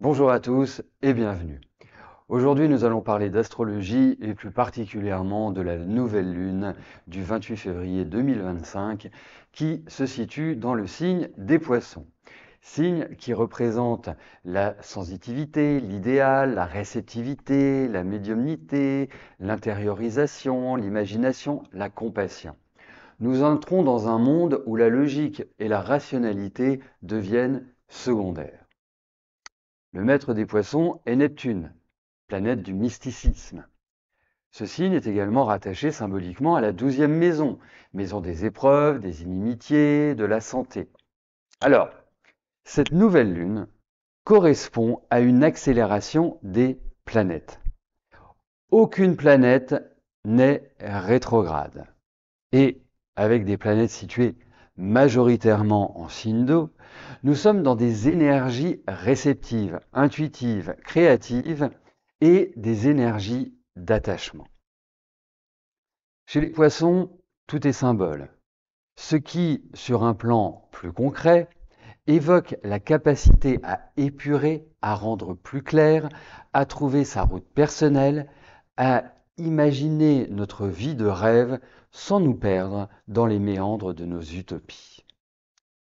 Bonjour à tous et bienvenue. Aujourd'hui, nous allons parler d'astrologie et plus particulièrement de la nouvelle lune du 28 février 2025 qui se situe dans le signe des Poissons. Signe qui représente la sensitivité, l'idéal, la réceptivité, la médiumnité, l'intériorisation, l'imagination, la compassion. Nous entrons dans un monde où la logique et la rationalité deviennent secondaires. Le maître des Poissons est Neptune, planète du mysticisme. Ce signe est également rattaché symboliquement à la 12e maison, maison des épreuves, des inimitiés, de la santé. Alors, cette nouvelle lune correspond à une accélération des planètes. Aucune planète n'est rétrograde. Et avec des planètes situées majoritairement en signe d'eau, nous sommes dans des énergies réceptives, intuitives, créatives et des énergies d'attachement. Chez les poissons, tout est symbole, ce qui, sur un plan plus concret, évoque la capacité à épurer, à rendre plus clair, à trouver sa route personnelle, à imaginer notre vie de rêve sans nous perdre dans les méandres de nos utopies.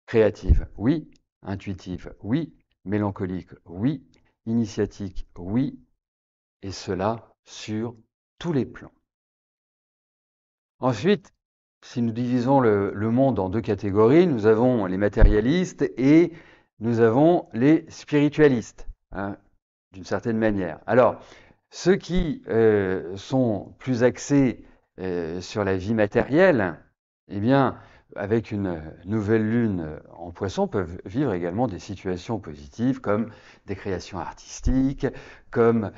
Créative, oui. Intuitive, oui. Mélancolique, oui. Initiatique, oui. Et cela sur tous les plans. Ensuite, si nous divisons le monde en deux catégories, nous avons les matérialistes et nous avons les spiritualistes, hein, d'une certaine manière. Alors, ceux qui sont plus axés sur la vie matérielle, eh bien, avec une nouvelle lune en Poisson, peuvent vivre également des situations positives comme des créations artistiques, comme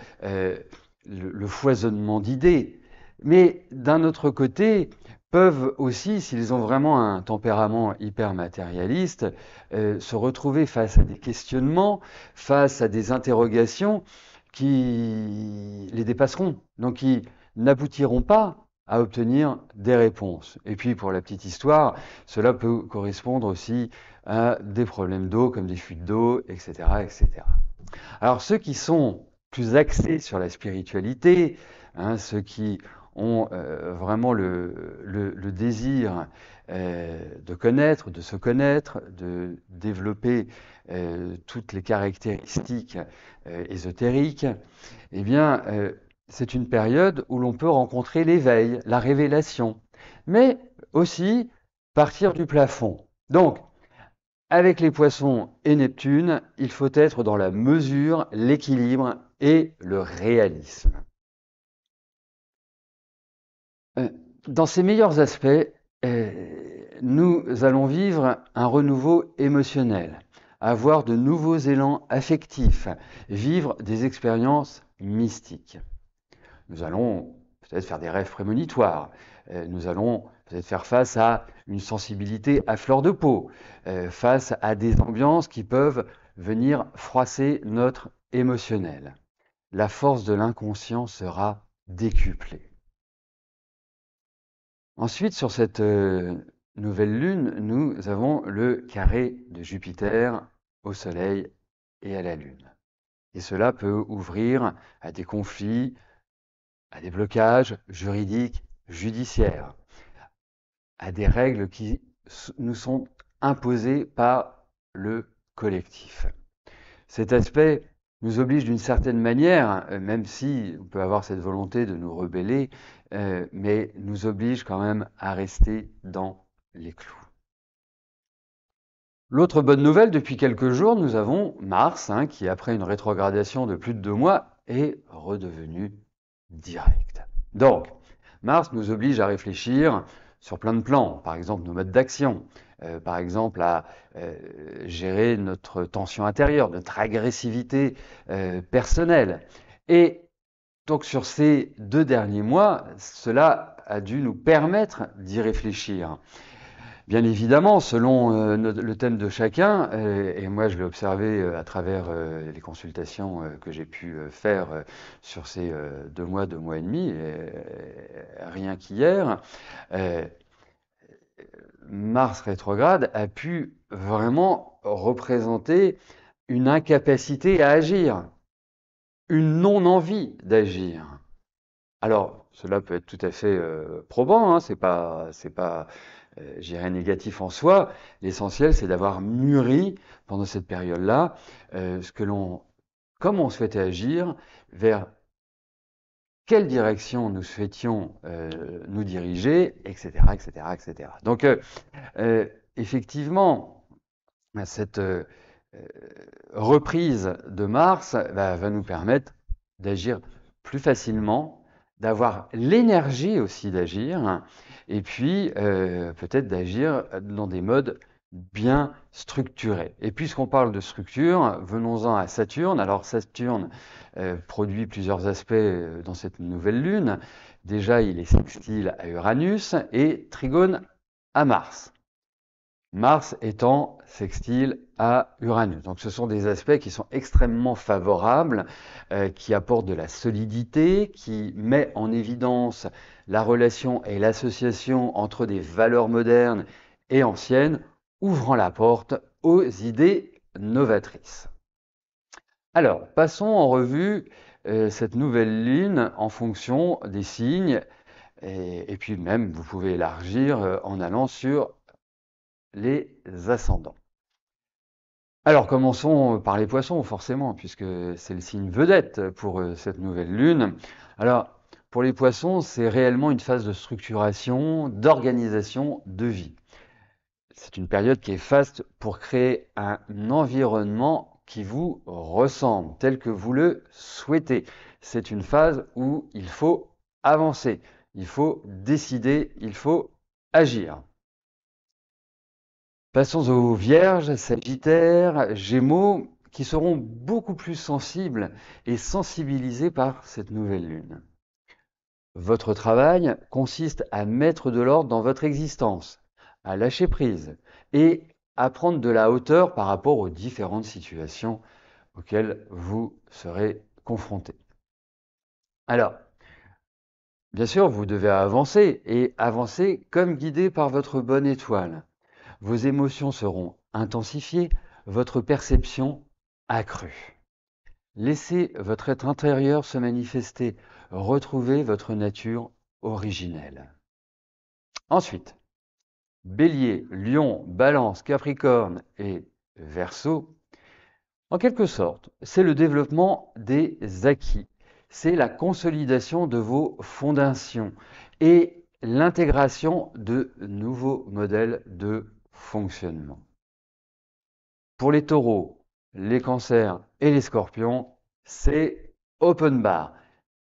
le foisonnement d'idées. Mais d'un autre côté, peuvent aussi, s'ils ont vraiment un tempérament hyper matérialiste, se retrouver face à des questionnements, face à des interrogations qui les dépasseront, donc qui n'aboutiront pas à obtenir des réponses. Et puis pour la petite histoire, cela peut correspondre aussi à des problèmes d'eau comme des fuites d'eau, etc., etc. Alors ceux qui sont plus axés sur la spiritualité, hein, ceux qui ont vraiment le désir de connaître, de se connaître, de développer toutes les caractéristiques ésotériques, eh bien, c'est une période où l'on peut rencontrer l'éveil, la révélation, mais aussi partir du plafond. Donc, avec les poissons et Neptune, il faut être dans la mesure, l'équilibre et le réalisme. Euh, Dans ses meilleurs aspects, nous allons vivre un renouveau émotionnel, avoir de nouveaux élans affectifs, vivre des expériences mystiques. Nous allons peut-être faire des rêves prémonitoires, nous allons peut-être faire face à une sensibilité à fleur de peau, face à des ambiances qui peuvent venir froisser notre émotionnel. La force de l'inconscient sera décuplée. Ensuite, sur cette nouvelle lune, nous avons le carré de Jupiter au Soleil et à la Lune. Et cela peut ouvrir à des conflits, à des blocages juridiques, judiciaires, à des règles qui nous sont imposées par le collectif. Cet aspect nous oblige d'une certaine manière, même si on peut avoir cette volonté de nous rebeller, mais nous oblige quand même à rester dans les clous. L'autre bonne nouvelle, depuis quelques jours, nous avons Mars, hein, qui après une rétrogradation de plus de 2 mois, est redevenu direct. Donc, Mars nous oblige à réfléchir sur plein de plans, par exemple nos modes d'action, par exemple à gérer notre tension intérieure, notre agressivité personnelle. Et donc sur ces 2 derniers mois, cela a dû nous permettre d'y réfléchir. Bien évidemment, selon le thème de chacun, et moi je l'ai observé à travers les consultations que j'ai pu faire sur ces 2 mois, 2 mois et demi, rien qu'hier, euh, Mars rétrograde a pu vraiment représenter une incapacité à agir, une non-envie d'agir. Alors, cela peut être tout à fait probant, hein, c'est pas, je dirais, négatif en soi. L'essentiel, c'est d'avoir mûri pendant cette période-là ce que l'on, comment on souhaitait agir, vers quelle direction nous souhaitions nous diriger, etc., etc., etc. Donc, effectivement, cette reprise de Mars va nous permettre d'agir plus facilement, d'avoir l'énergie aussi d'agir, et puis peut-être d'agir dans des modes bien structurés. Et puisqu'on parle de structure, venons-en à Saturne. Alors Saturne produit plusieurs aspects dans cette nouvelle lune. Déjà, il est sextile à Uranus et trigone à Mars. Mars étant sextile à Uranus. Donc ce sont des aspects qui sont extrêmement favorables, qui apportent de la solidité, qui met en évidence la relation et l'association entre des valeurs modernes et anciennes, ouvrant la porte aux idées novatrices. Alors, passons en revue cette nouvelle lune en fonction des signes, et puis même vous pouvez élargir en allant sur les ascendants. Alors commençons par les poissons, forcément, puisque c'est le signe vedette pour cette nouvelle lune. Alors, pour les poissons, c'est réellement une phase de structuration, d'organisation de vie. C'est une période qui est faste pour créer un environnement qui vous ressemble, tel que vous le souhaitez. C'est une phase où il faut avancer, il faut décider, il faut agir. Passons aux Vierges, Sagittaires, Gémeaux, qui seront beaucoup plus sensibles et sensibilisés par cette nouvelle lune. Votre travail consiste à mettre de l'ordre dans votre existence, à lâcher prise et à prendre de la hauteur par rapport aux différentes situations auxquelles vous serez confrontés. Alors, bien sûr, vous devez avancer et avancer comme guidé par votre bonne étoile. Vos émotions seront intensifiées, votre perception accrue. Laissez votre être intérieur se manifester, retrouvez votre nature originelle. Ensuite, Bélier, Lion, Balance, Capricorne et Verseau, en quelque sorte, c'est le développement des acquis, c'est la consolidation de vos fondations et l'intégration de nouveaux modèles de fonctionnement. Pour les taureaux, les cancers et les scorpions, c'est open bar,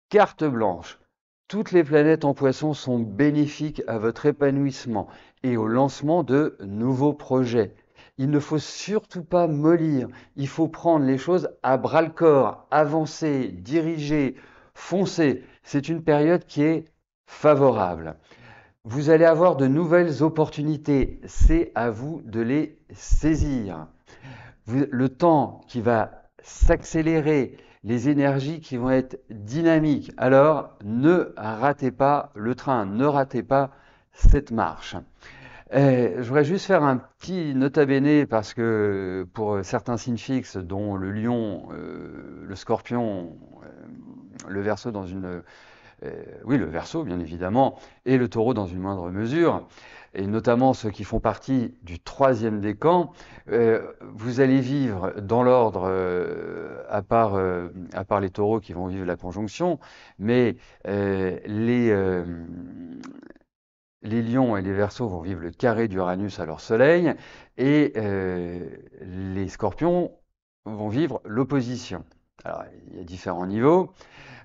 carte blanche. Toutes les planètes en poisson sont bénéfiques à votre épanouissement et au lancement de nouveaux projets. Il ne faut surtout pas mollir, il faut prendre les choses à bras-le-corps, avancer, diriger, foncer. C'est une période qui est favorable. Vous allez avoir de nouvelles opportunités, c'est à vous de les saisir. Le temps qui va s'accélérer, les énergies qui vont être dynamiques. Alors, ne ratez pas le train, ne ratez pas cette marche. Je voudrais juste faire un petit nota bene parce que pour certains signes fixes, dont le lion, le scorpion, le verseau dans une oui, le Verseau, bien évidemment, et le Taureau dans une moindre mesure, et notamment ceux qui font partie du troisième décan, vous allez vivre dans l'ordre, à part les Taureaux qui vont vivre la conjonction, mais les Lions et les Verseaux vont vivre le carré d'Uranus à leur soleil, et les Scorpions vont vivre l'opposition. Alors, il y a différents niveaux.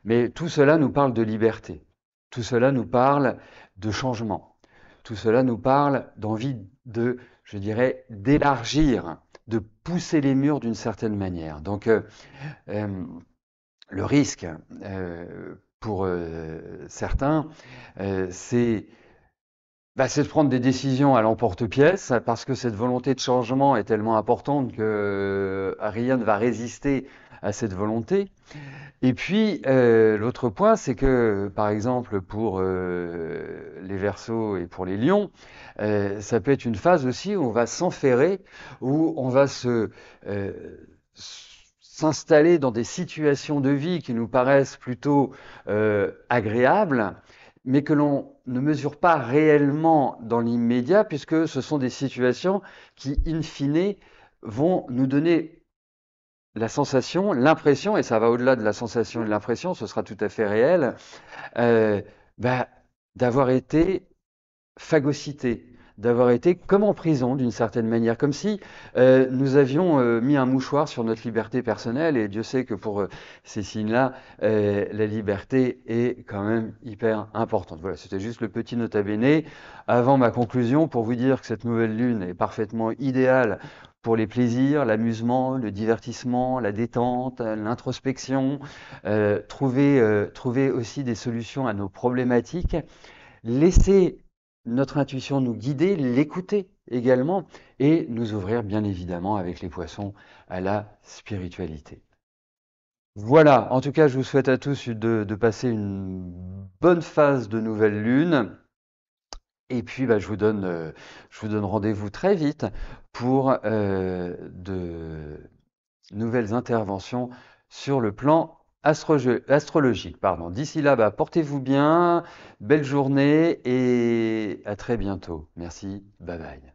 Mais tout cela nous parle de liberté, tout cela nous parle de changement, tout cela nous parle d'envie de, je dirais, d'élargir, de pousser les murs d'une certaine manière. Donc le risque pour certains, c'est de prendre des décisions à l'emporte-pièce parce que cette volonté de changement est tellement importante que rien ne va résister à cette volonté. Et puis, l'autre point, c'est que, par exemple, pour les Verseaux et pour les Lions, ça peut être une phase aussi où on va s'enferrer, où on va se s'installer dans des situations de vie qui nous paraissent plutôt agréables, mais que l'on ne mesure pas réellement dans l'immédiat, puisque ce sont des situations qui, in fine, vont nous donner la sensation, l'impression, et ça va au-delà de la sensation et de l'impression, ce sera tout à fait réel, euh, bah, d'avoir été phagocyté, d'avoir été comme en prison d'une certaine manière, comme si nous avions mis un mouchoir sur notre liberté personnelle, et Dieu sait que pour ces signes-là, la liberté est quand même hyper importante. Voilà, c'était juste le petit nota bene avant ma conclusion pour vous dire que cette nouvelle lune est parfaitement idéale pour les plaisirs, l'amusement, le divertissement, la détente, l'introspection, trouver aussi des solutions à nos problématiques, laisser notre intuition nous guider, l'écouter également, et nous ouvrir bien évidemment avec les poissons à la spiritualité. Voilà, en tout cas, je vous souhaite à tous de passer une bonne phase de nouvelle lune. Et puis, bah, je vous donne rendez-vous très vite pour de nouvelles interventions sur le plan astrologique. Pardon. D'ici là, bah, portez-vous bien, belle journée et à très bientôt. Merci, bye bye.